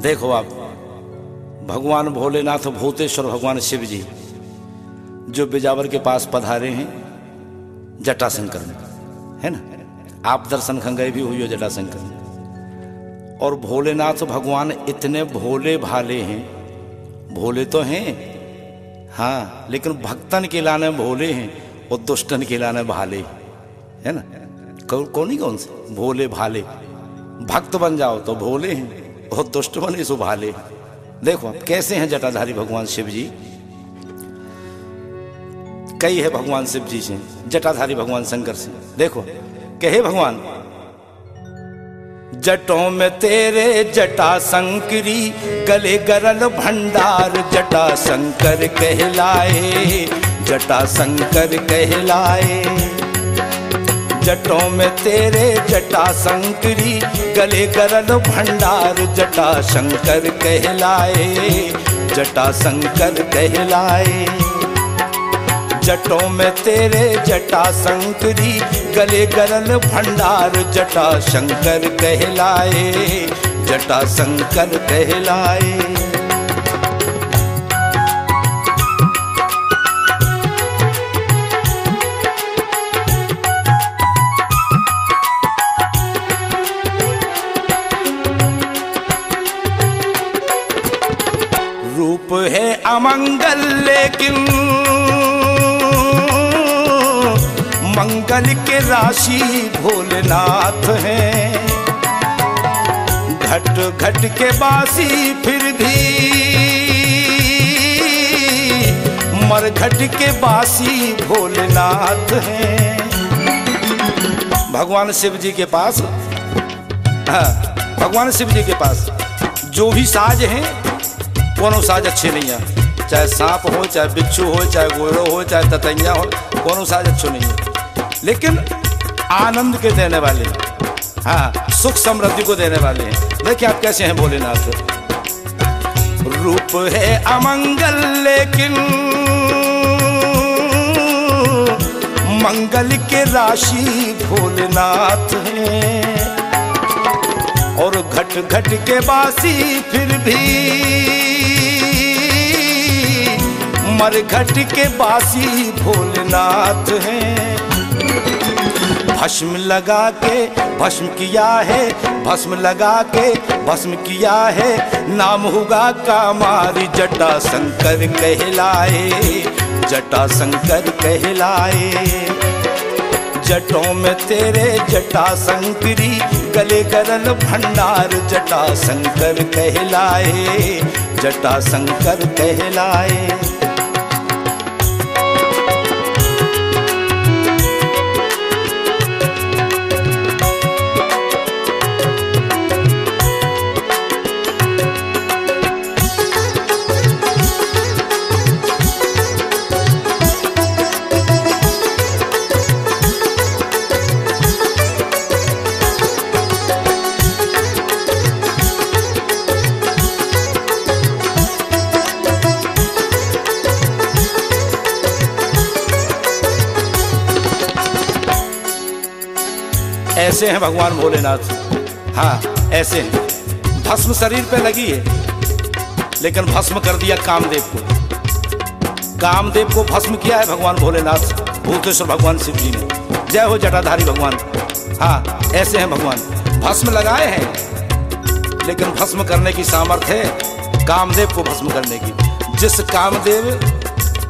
देखो आप, भगवान भोलेनाथ भूतेश्वर भगवान शिव जी जो बिजावर के पास पधारे हैं जटाशंकर में, है ना। आप दर्शन खंगे भी हुई हो जटाशंकर में। और भोलेनाथ भगवान इतने भोले भाले हैं, भोले तो हैं हाँ, लेकिन भक्तन के लाने भोले हैं और दुष्टन के लाने भाले, है ना। कौन से भोले भाले, भक्त बन जाओ तो भोले हैं और दुष्ट बने सो भाले। देखो आप कैसे हैं जटाधारी भगवान शिव जी। कई है भगवान शिव जी से, जटाधारी भगवान शंकर से। देखो कहे भगवान, जटों में तेरे जटा शंकरी, गले गरल भंडार जटा शंकर कहलाए, जटा शंकर कहलाए। जटों में तेरे जटा शंकरी, गले गरल भंडार जटा शंकर कहलाए, जटा शंकर कहलाए। जटों में तेरे जटा शंकरी, गले गरल भंडार जटा शंकर कहलाए, जटा शंकर कहलाए। रूप है अमंगल लेकिन मंगल के राशि भोलेनाथ हैं। घट घट के बासी फिर भी मरघट के बासी भोलेनाथ हैं। भगवान शिव जी के पास, हाँ, भगवान शिव जी के पास जो भी साज हैं, कोनो साज अच्छे नहीं है। चाहे सांप हो, चाहे बिच्छू हो, चाहे गोरो हो, चाहे ततैया हो, कोनो साज अच्छो नहीं है। लेकिन आनंद के देने वाले, हाँ, सुख समृद्धि को देने वाले हैं। देखिए आप कैसे हैं भोलेनाथ। रूप है अमंगल लेकिन मंगल के राशि भोलेनाथ हैं। और घट घट के बासी फिर भी मरघट के बासी भोलेनाथ हैं। भस्म लगा के भस्म किया है, भस्म लगा के भस्म किया है, नाम होगा कामारी जटा शंकर कहलाए, जटा शंकर कहलाए। जटों में तेरे जटा शंकरी, गले गरल भंडार जटा शंकर कहलाए, जटा शंकर कहलाए। ऐसे हैं भगवान भोलेनाथ, हाँ ऐसे हैं। भस्म शरीर पे लगी है लेकिन भस्म कर दिया कामदेव को। कामदेव को भस्म किया है भगवान भोलेनाथ भूतेश्वर भगवान शिव जी ने। जय हो जटाधारी भगवान। हाँ ऐसे हैं भगवान, भस्म लगाए हैं लेकिन भस्म करने की सामर्थ्य है कामदेव को भस्म करने की। जिस कामदेव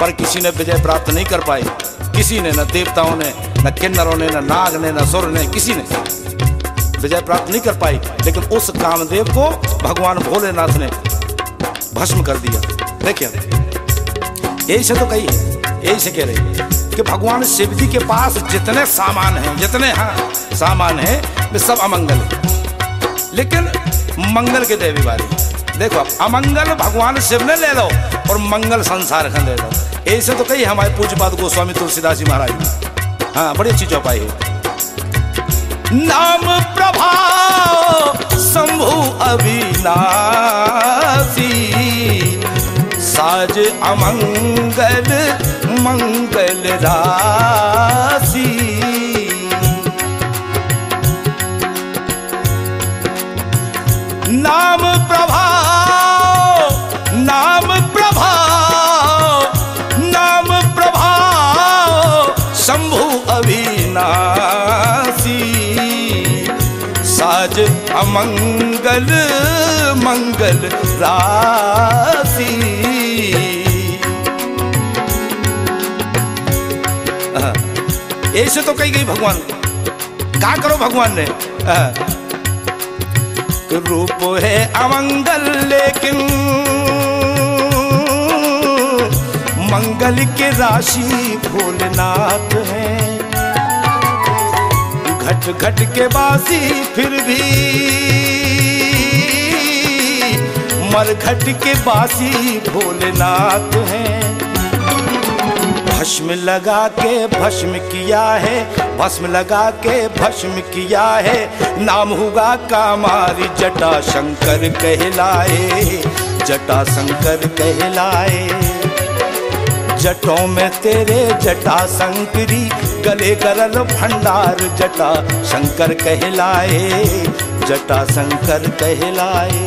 पर किसी ने विजय प्राप्त नहीं कर पाई, किसी ने, न देवताओं ने, न किन्नरों ने, न नाग ने, न सुर ने, किसी ने विजय प्राप्त नहीं कर पाई, लेकिन उस कामदेव को भगवान भोलेनाथ ने भस्म कर दिया। देखिए यही से तो कही है, यही से कह रही कि भगवान शिव जी के पास जितने सामान हैं, जितने हाँ सामान हैं, वे सब अमंगल है लेकिन मंगल के देवी वाले। देखो आप, अमंगल भगवान शिव ने ले लो और मंगल संसार खंड ले लो। ऐसे तो कही हमारे पूज्यपाद गोस्वामी तुलसीदास जी महाराज, हाँ बड़ी अच्छी चौपाई है। नाम प्रभाव शंभु अविनाशी, साज अमंगल मंगल राशि। नाम प्रभाव साज अमंगल मंगल राशि। ऐसे तो कही गई भगवान, क्या करो भगवान ने, रूप है अमंगल लेकिन मंगल के राशि भोलेनाथ है। घट घट के बासी फिर भी मरघट के बासी भोलेनाथ हैं। भस्म लगा के भस्म किया है, भस्म लगा के भस्म किया है, नाम हुआ कामारी जटा शंकर कहलाए, जटा शंकर कहलाए। जटों में तेरे जटा शंकरी, गले करल भंडार जटा शंकर कहलाए, जटा शंकर कहलाए।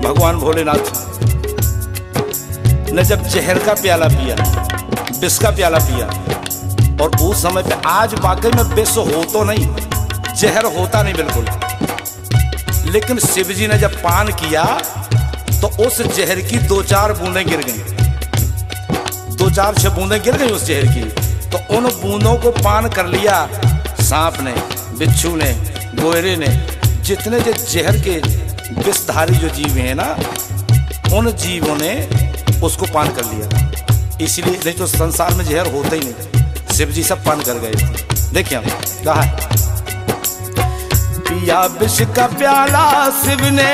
भगवान भोलेनाथ ने जब जहर का प्याला पिया, विष का प्याला पिया, और उस समय पे, आज वाकई में विष हो तो नहीं, जहर होता नहीं बिल्कुल, लेकिन शिव जी ने जब पान किया तो उस जहर की 2-4 बूंदें गिर गई, 2-4 बूंदें गिर गई उस जहर की। तो उन बूंदों को पान कर लिया सांप ने, बिच्छू ने, गोयरे ने, जितने जो जहर के विषधारी जो जीव हैं ना, उन जीवों ने उसको पान कर लिया। इसलिए नहीं तो संसार में जहर होता ही नहीं, शिव जी सब पान कर गए। देखिए कहा है, पिया विष का प्याला शिव ने,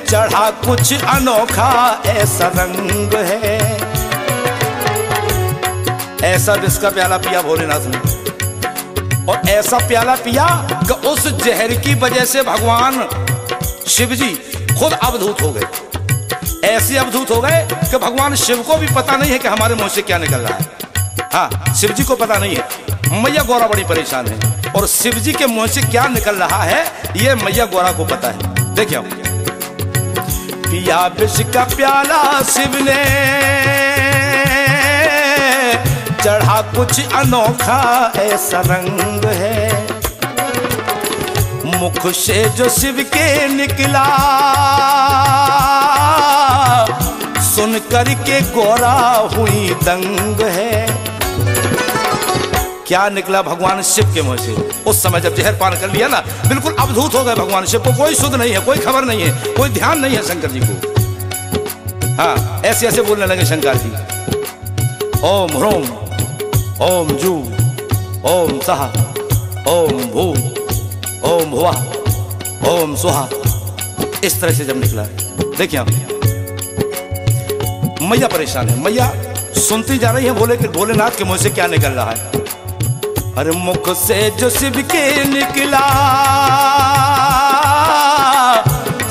चढ़ा कुछ अनोखा ऐसा रंग है। ऐसा विष का प्याला पिया भोलेनाथ ने, और ऐसा प्याला पिया कि उस जहर की वजह से भगवान शिव जी खुद अवधूत हो गए। ऐसे अवधूत हो गए कि भगवान शिव को भी पता नहीं है कि हमारे मुंह से क्या निकल रहा है। हाँ, शिव जी को पता नहीं है। मैया गौरा बड़ी परेशान है, और शिव जी के मुंह से क्या निकल रहा है ये मैया गौरा को पता है। देखिए, पिया विष का प्याला शिव ने, चढ़ा कुछ अनोखा ऐसा रंग है। मुख से जो शिव के निकला, सुन करके गौरा हुई दंग है। क्या निकला भगवान शिव के मुंह से? उस समय जब जहर पान कर लिया ना, बिल्कुल अवधूत हो गए भगवान शिव को। कोई सुध नहीं है, कोई खबर नहीं है, कोई ध्यान नहीं है शंकर जी को। हाँ, ऐसे ऐसे बोलने लगे शंकर जी, ओम ह्रोम ओम जू ओम सहा ओम भू ओम भुवः ओम सुहा। इस तरह से जब निकला, देखिए आप, मैया परेशान है। मैया सुनती जा रही है भोलेनाथ के मुंह से क्या निकल रहा है। अरे मुख से जो शिव के निकला,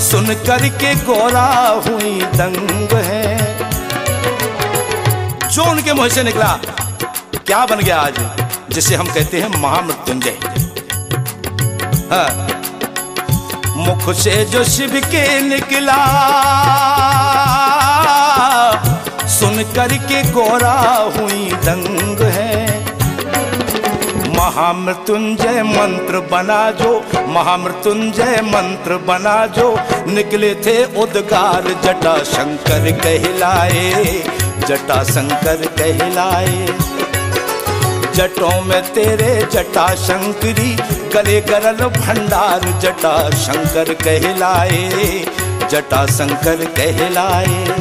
सुन करके गौरा हुई दंग है। जो उनके मुंह से निकला क्या बन गया आज, जिसे हम कहते हैं महामृत्युंजय। हाँ, मुख से जो शिव के निकला, सुन करके गौरा हुई दंग है। महामृत्युंजय मंत्र बना जो, महामृत्युंजय मंत्र बना जो, निकले थे उद्गार जटा शंकर कहलाए, जटा शंकर कहलाए। जटों में तेरे जटा शंकरी, गले गरल भंडार जटा शंकर कहलाए, जटा शंकर कहलाए।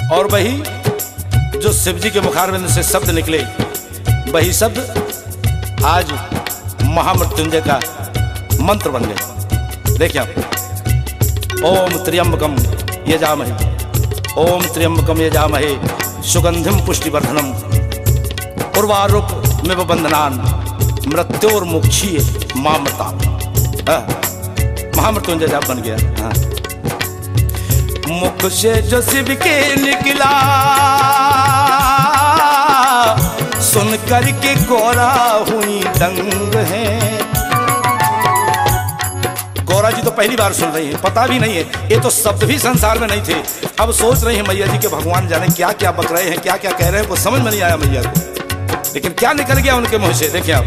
और वही जो शिव जी के मुखारविंद से शब्द निकले, वही शब्द आज महामृत्युंजय का मंत्र बन गए। देखिए आप, ओम त्र्यंबकम यजामहे, ओम त्र्यंबकम यजामहे सुगंधिम पुष्टिवर्धनम उर्वारुकमिव बंधनान मृत्योर्मुक्षीय मामृता। महामृत्युंजय जाप बन गया। हाँ। मुख से जो शिव के निकला सुन करके गोरा हुई दंग है। गौरा जी तो पहली बार सुन रही है, पता भी नहीं है, ये तो शब्द भी संसार में नहीं थे। अब सोच रही है मैया जी के भगवान जाने क्या क्या बक रहे हैं, क्या क्या कह रहे हैं, कुछ समझ में नहीं आया मैया को। लेकिन क्या निकल गया उनके मुंह से, देखिए आप।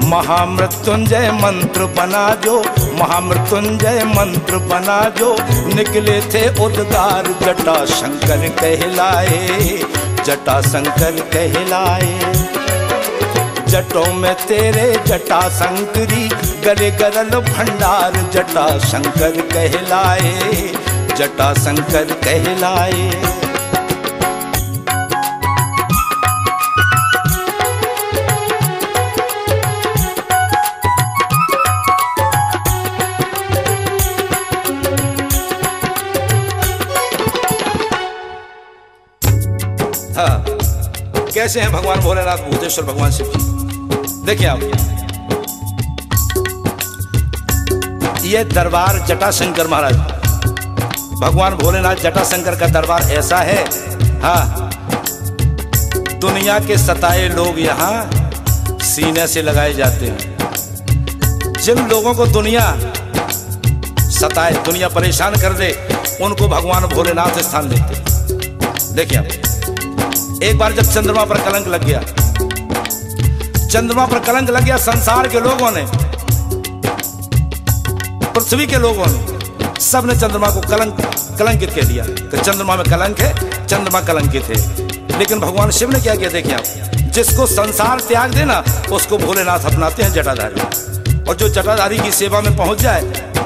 महामृत्युंजय मंत्र बना जो, महामृत्युंजय मंत्र बना जो, निकले थे उद्गार जटा शंकर कहलाए, जटा शंकर कहलाए। जटों में तेरे जटा शंकरी, गले गरल भंडार जटा शंकर कहलाए, जटा शंकर कहलाए। हाँ, कैसे हैं भगवान भोलेनाथ भूतेश्वर भगवान शिव जी। देखिए आप, ये दरबार जटाशंकर महाराज, भगवान भोलेनाथ जटाशंकर का दरबार ऐसा है। हाँ, दुनिया के सताए लोग यहाँ सीने से लगाए जाते हैं। जिन लोगों को दुनिया सताए, दुनिया परेशान कर दे, उनको भगवान भोलेनाथ स्थान देते। देखिए आप, एक बार जब चंद्रमा पर कलंक लग गया, चंद्रमा पर कलंक लग गया, संसार के लोगों ने, पृथ्वी के लोगों ने, सब ने चंद्रमा को कलंकित कह दिया कि चंद्रमा में कलंक है, चंद्रमा कलंकित है। लेकिन भगवान शिव ने क्या किया, देखिए आप, जिसको संसार त्याग देना उसको भोलेनाथ अपनाते हैं जटाधारी। और जो जटाधारी की सेवा में पहुंच जाए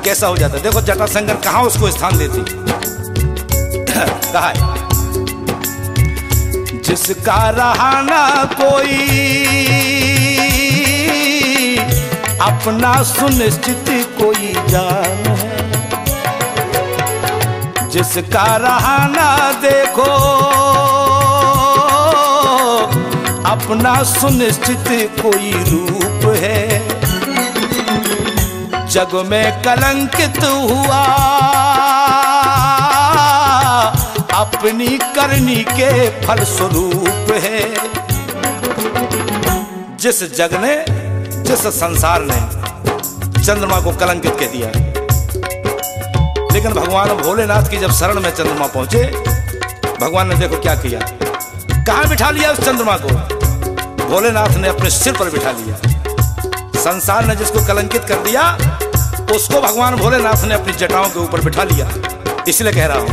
कैसा हो जाता है। देखो जटाशंकर कहाँ उसको स्थान देती, कहा है, जिसका रहा ना कोई अपना सुनिश्चित कोई जान है, जिसका रहा ना देखो अपना सुनिश्चित कोई रूप है। जग में कलंकित हुआ अपनी करनी के फल स्वरूप है। जिस जग ने, जिस संसार ने चंद्रमा को कलंकित कह दिया, लेकिन भगवान भोलेनाथ की जब शरण में चंद्रमा पहुंचे, भगवान ने देखो क्या किया, कहां बिठा लिया उस चंद्रमा को, भोलेनाथ ने अपने सिर पर बिठा लिया। संसार ने जिसको कलंकित कर दिया उसको भगवान भोलेनाथ ने अपनी जटाओं के ऊपर बिठा लिया। इसलिए कह रहा हूं,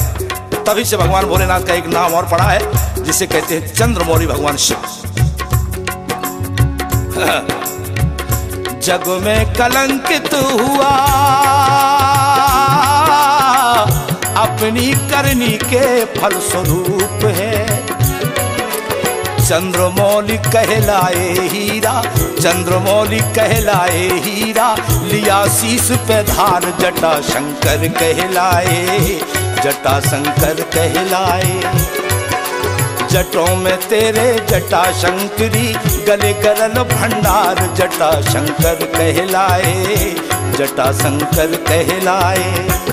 तभी से भगवान भोलेनाथ का एक नाम और पड़ा है जिसे कहते हैं चंद्रमौली भगवान शिव। जग में कलंकित हुआ अपनी करनी के फल स्वरूप है। चंद्रमौली कहलाए हीरा, चंद्रमौली कहलाए हीरा, लिया शीश पे धार जटा शंकर कहलाए, जटा शंकर कहलाए। जटों में तेरे जटा शंकरी, गले करल भंडार जटा शंकर कहलाए, जटा शंकर कहलाए।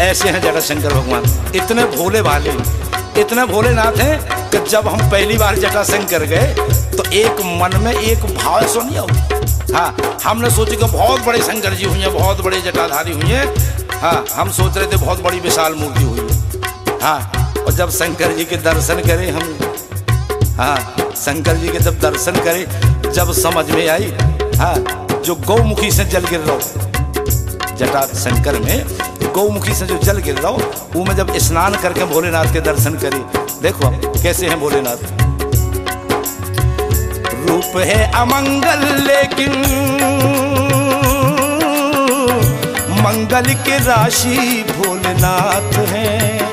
ऐसे हैं जटाशंकर भगवान, इतने भोले भाले, इतने भोलेनाथ हैं कि जब हम पहली बार जटाशंकर गए तो एक मन में एक भाव सुनिए। हाँ, हमने सोचे कि बहुत बड़े शंकर जी हुए हैं, बहुत बड़े जटाधारी हुए हैं। हाँ, हम सोच रहे थे बहुत बड़ी विशाल मूर्ति हुई है। हाँ, और जब शंकर जी के दर्शन करे हम, हाँ, शंकर जी के जब दर्शन करे, जब समझ में आई, हाँ, जो गौमुखी से जल गिर रहा जटा शंकर में गौमुखी से जो जल गिर रहा वो में जब स्नान करके भोलेनाथ के दर्शन करे। देखो कैसे हैं भोलेनाथ। रूप है अमंगल लेकिन मंगल के राशि भोलेनाथ हैं।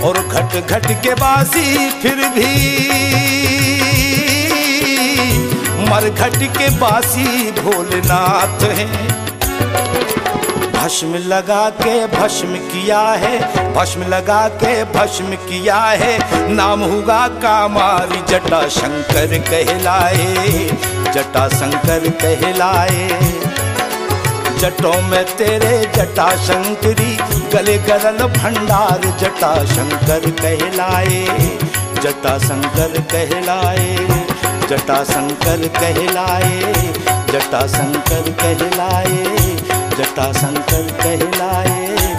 और घट घट के बासी फिर भी मरघट के बासी भोलेनाथ हैं। भस्म लगा के भस्म किया है, भस्म लगा के भस्म किया है, नाम हुआ कामारी जटा शंकर कहलाए, जटा शंकर कहलाए। जटों में तेरे जटा शंकरी, गले गरल भंडार जटा शंकर कहलाए, जटा शंकर कहलाए, जटा शंकर कहलाए, जटा शंकर कहलाए, जटा शंकर कहलाए।